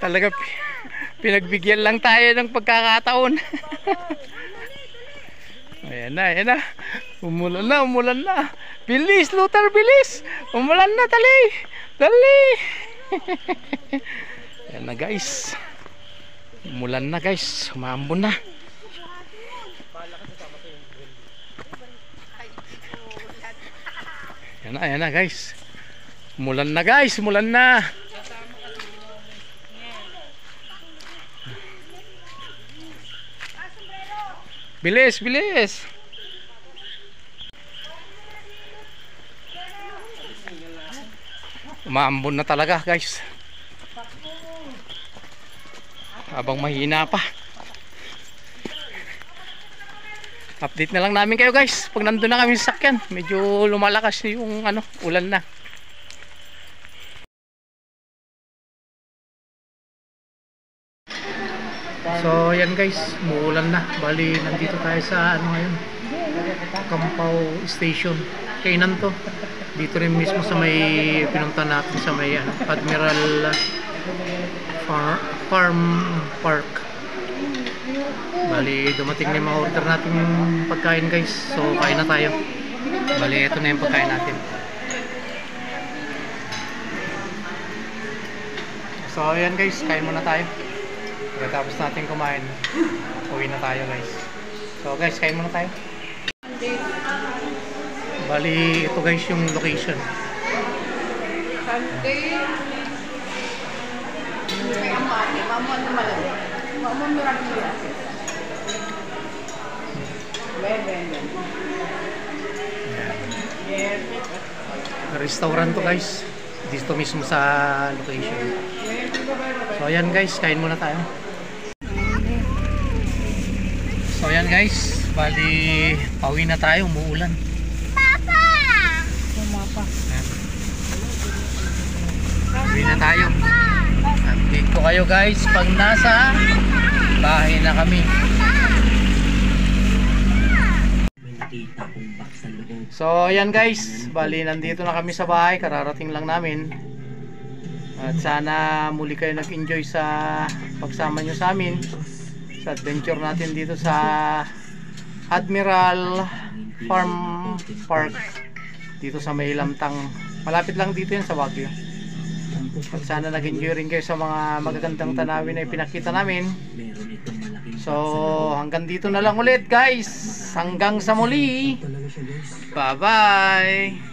Talaga pinagbigyan lang tayo ng pagkakataon. Ayan na. Umulan na. Bilis, Luther, bilis. Umulan na, dali. Ayan na, guys. Umulan na, guys. Umambon na. Ayan na, guys. Umulan na, guys. Umulan na. Bilis. Umaambon na talaga, guys. Habang mahina pa. Update na lang namin kayo, guys. Pag nandun na kami sa sakyan, medyo lumalakas yung ano, ulan na. So yan guys, muulan na. Bali nandito tayo sa ano ngayon, Kampaw Station. Kainan to. Dito rin mismo sa may pinunta natin sa may ano, Admiral Farm Park. Bali dumating na yung mga order natin yung pagkain guys. So kain na tayo. Bali ito na yung pagkain natin. So ayan guys, kain muna tayo. Pagkatapos natin kumain, uwi na tayo guys. So guys, kain muna tayo. Bali, ito guys yung location. Restaurant to guys. Dito mismo sa location. So ayan guys, kain muna tayo. So ayan guys, bali pauwi na tayo, umuulan. Pauwi na tayo. Update ko kayo guys pag nasa bahay na kami. So ayan guys, bali nandito na kami sa bahay, kararating lang namin. At sana muli kayo nag-enjoy sa pagsama nyo sa amin sa adventure natin dito sa Admiral Farm Park dito sa May Lamtang. Malapit lang dito yan sa Baguio. At sana nag-enjoy rin kayo sa mga magagandang tanawin na ipinakita namin. So hanggang dito na lang ulit guys. Hanggang sa muli. Bye bye.